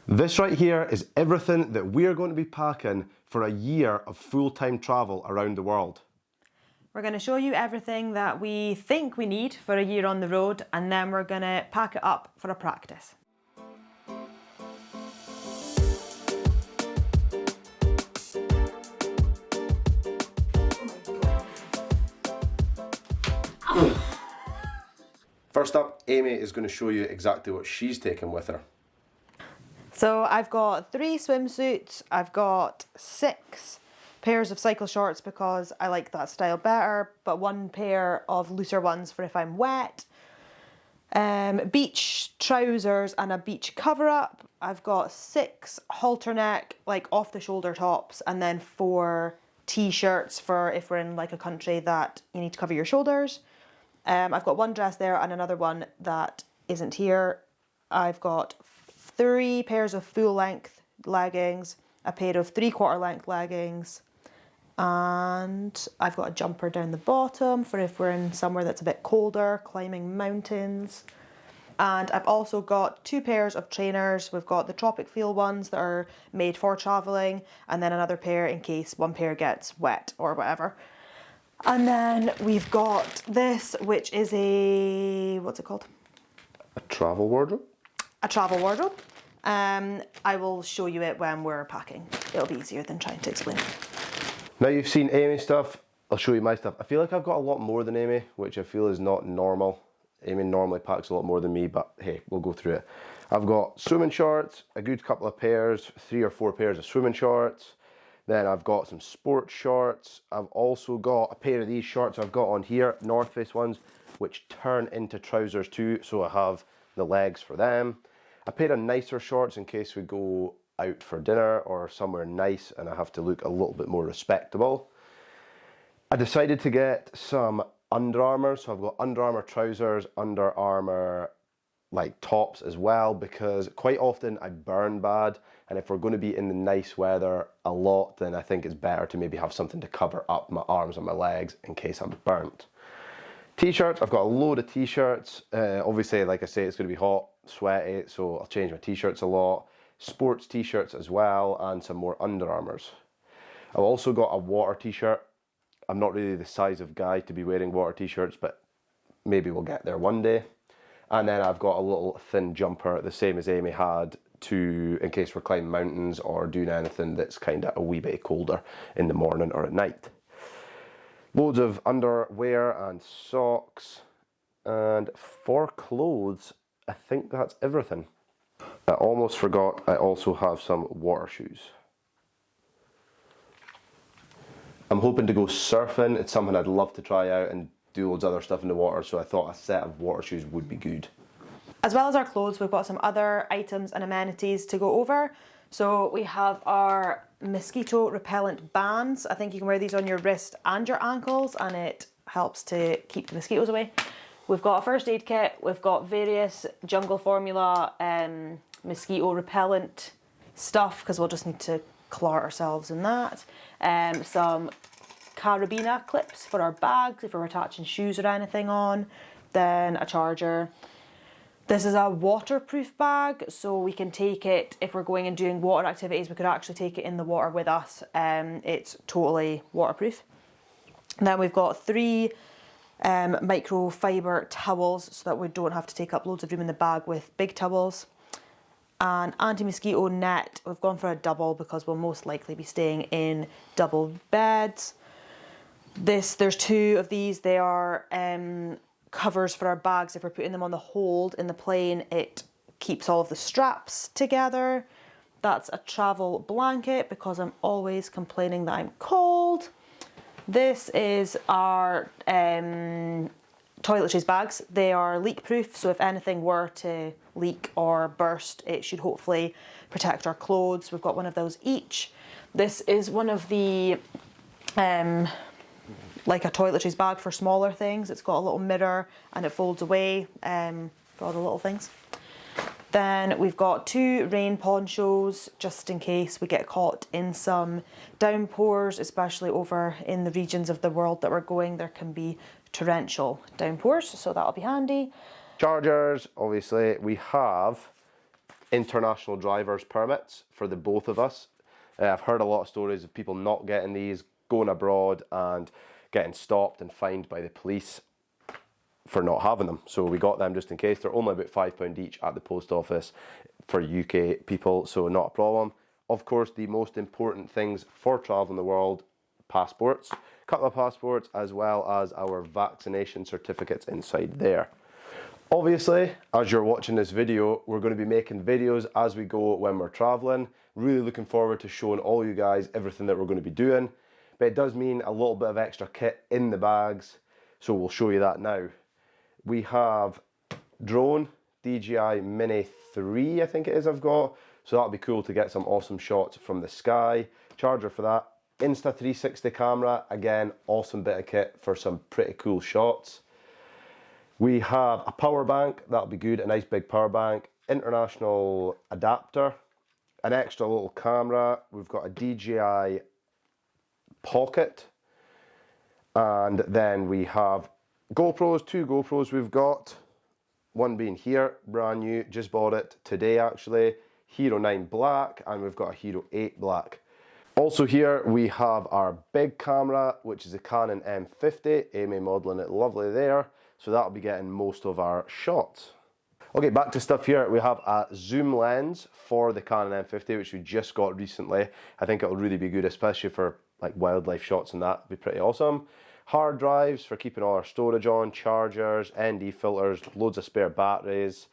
This right here is everything that we're going to be packing for a year of full-time travel around the world. We're going to show you everything that we think we need for a year on the road, and then we're going to pack it up for a practice. First up, Aimee is going to show you exactly what she's taken with her. So I've got 3 swimsuits, I've got 6 pairs of cycle shorts because I like that style better, but 1 pair of looser ones for if I'm wet. Beach trousers and a beach cover up. I've got 6 halter neck, like off the shoulder tops, and then 4 t-shirts for if we're in like a country that you need to cover your shoulders. I've got 1 dress there and another one that isn't here. I've got 3 pairs of full length leggings, a pair of 3/4 length leggings, and I've got a jumper down the bottom for if we're in somewhere that's a bit colder, climbing mountains. And I've also got 2 pairs of trainers. We've got the Tropic Feel ones that are made for traveling, and then another pair in case one pair gets wet or whatever. And then we've got this, which is a, what's it called? A travel wardrobe? A travel wardrobe. I will show you it when we're packing. It'll be easier than trying to explain it. Now you've seen Aimee's stuff, I'll show you my stuff. I feel like I've got a lot more than Aimee, which I feel is not normal. Aimee normally packs a lot more than me, but hey, we'll go through it. I've got swimming shorts, a good couple of pairs, 3 or 4 pairs of swimming shorts. Then I've got some sports shorts. I've also got a pair of these shorts I've got on here, North Face ones, which turn into trousers too, so I have the legs for them. A pair of nicer shorts in case we go out for dinner or somewhere nice and I have to look a little bit more respectable. I decided to get some Under Armour, so I've got Under Armour trousers, Under Armour like tops as well, because quite often I burn bad, and if we're going to be in the nice weather a lot, then I think it's better to maybe have something to cover up my arms and my legs in case I'm burnt. T-shirts, I've got a load of t-shirts. Obviously, like I say, it's going to be hot, sweaty, so I'll change my t-shirts a lot. Sports t-shirts as well, and some more Under Armours. I've also got a water t-shirt. I'm not really the size of guy to be wearing water t-shirts, but maybe we'll get there one day. And then I've got a little thin jumper, the same as Aimee had, in case we're climbing mountains or doing anything that's kind of a wee bit colder in the morning or at night. Loads of underwear and socks. And for clothes, I think that's everything. I almost forgot, I also have some water shoes. I'm hoping to go surfing. It's something I'd love to try out and do loads of other stuff in the water, so I thought a set of water shoes would be good. As well as our clothes, we've got some other items and amenities to go over. So we have our mosquito repellent bands. I think you can wear these on your wrist and your ankles, and it helps to keep the mosquitoes away. We've got a first aid kit. We've got various Jungle Formula mosquito repellent stuff, because we'll just need to claw ourselves in that. Some carabiner clips for our bags if we're attaching shoes or anything on. Then a charger. This is a waterproof bag, so we can take it if we're going and doing water activities. We could actually take it in the water with us. It's totally waterproof. And then we've got 3 microfiber towels so that we don't have to take up loads of room in the bag with big towels. And anti-mosquito net. We've gone for a double because we'll most likely be staying in double beds. There's 2 of these. They are covers for our bags. If we're putting them on the hold in the plane, it keeps all of the straps together. That's a travel blanket because I'm always complaining that I'm cold. This is our toiletries bags. They are leak proof, so if anything were to leak or burst, it should hopefully protect our clothes. We've got one of those each. This is one of the like a toiletries bag for smaller things. It's got a little mirror and it folds away for all the little things. Then we've got 2 rain ponchos just in case we get caught in some downpours, especially over in the regions of the world that we're going. There can be torrential downpours, so that'll be handy. Chargers, obviously. We have international driver's permits for the both of us. I've heard a lot of stories of people not getting these, going abroad and getting stopped and fined by the police for not having them. So we got them just in case. They're only about £5 each at the post office for UK people, so not a problem. Of course, the most important things for traveling the world, passports, a couple of passports, as well as our vaccination certificates inside there. Obviously, as you're watching this video, we're going to be making videos as we go when we're traveling. Really looking forward to showing all you guys everything that we're going to be doing. But it does mean a little bit of extra kit in the bags, so we'll show you that now. We have drone, DJI Mini 3, I think it is I've got. So that'll be cool to get some awesome shots from the sky. Charger for that. Insta360 camera, again, awesome bit of kit for some pretty cool shots. We have a power bank, that'll be good, a nice big power bank. International adapter, an extra little camera. We've got a DJI Pocket. And then we have GoPros, 2 GoPros we've got. One being here, brand new, just bought it today actually. Hero 9 Black, and we've got a Hero 8 Black. Also here we have our big camera, which is a Canon M50, Aimee modelling it lovely there. So that'll be getting most of our shots. Okay, back to stuff here. We have a zoom lens for the Canon M50, which we just got recently. I think it'll really be good, especially for like wildlife shots and that. It'd be pretty awesome. Hard drives for keeping all our storage on, chargers, ND filters, loads of spare batteries.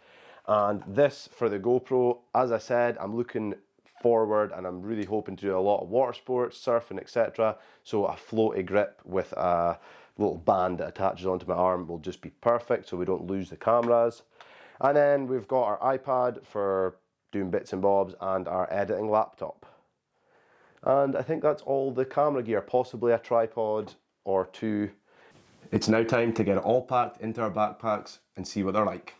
And this for the GoPro, as I said, I'm looking forward and I'm really hoping to do a lot of water sports, surfing, etc. So a floaty grip with a little band that attaches onto my arm will just be perfect so we don't lose the cameras. And then we've got our iPad for doing bits and bobs and our editing laptop. And I think that's all the camera gear, possibly a tripod or 2. It's now time to get it all packed into our backpacks and see what they're like.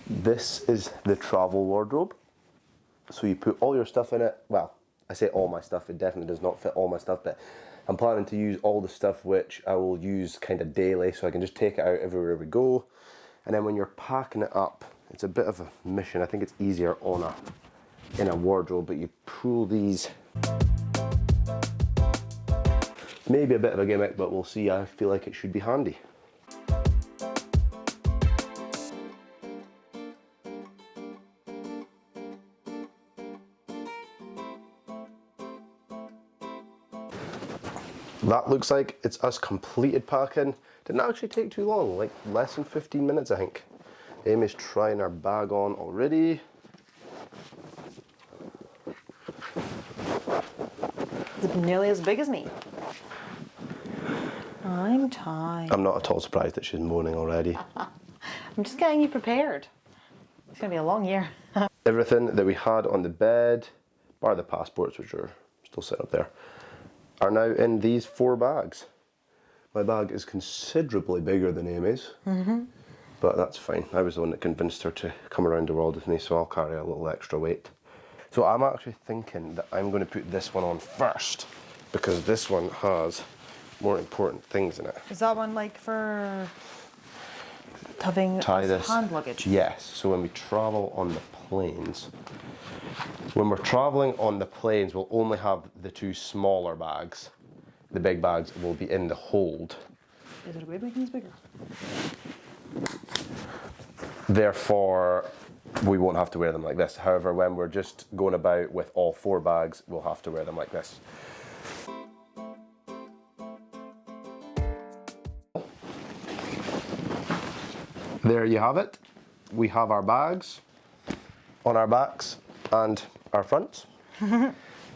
This is the travel wardrobe. So you put all your stuff in it. Well, I say all my stuff, it definitely does not fit all my stuff, but I'm planning to use all the stuff which I will use kind of daily, so I can just take it out everywhere we go. And then when you're packing it up, it's a bit of a mission. I think it's easier in a wardrobe, but you pull these. Maybe a bit of a gimmick, but we'll see. I feel like it should be handy. That looks like it's us completed packing. Didn't actually take too long, like less than 15 minutes I think. Aimee's trying her bag on already. It's nearly as big as me. I'm tired. I'm not at all surprised that she's moaning already. I'm just getting you prepared. It's gonna be a long year. Everything that we had on the bed, bar the passports, which are still set up there, are now in these 4 bags. My bag is considerably bigger than Aimee's, but that's fine. I was the one that convinced her to come around the world with me, so I'll carry a little extra weight. So I'm actually thinking that I'm going to put this one on first, because this one has more important things in it. Is that one like for having hand luggage? Yes, so when we travel on the planes, when we're traveling on the planes, we'll only have the 2 smaller bags. The big bags will be in the hold. Is it a great making this bigger? Therefore, we won't have to wear them like this. However, when we're just going about with all 4 bags, we'll have to wear them like this. There you have it. We have our bags on our backs and our fronts.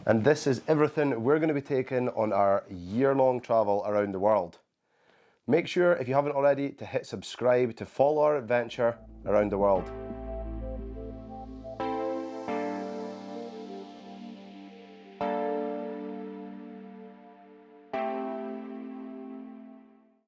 And this is everything we're going to be taking on our year-long travel around the world. Make sure, if you haven't already, to hit subscribe to follow our adventure around the world.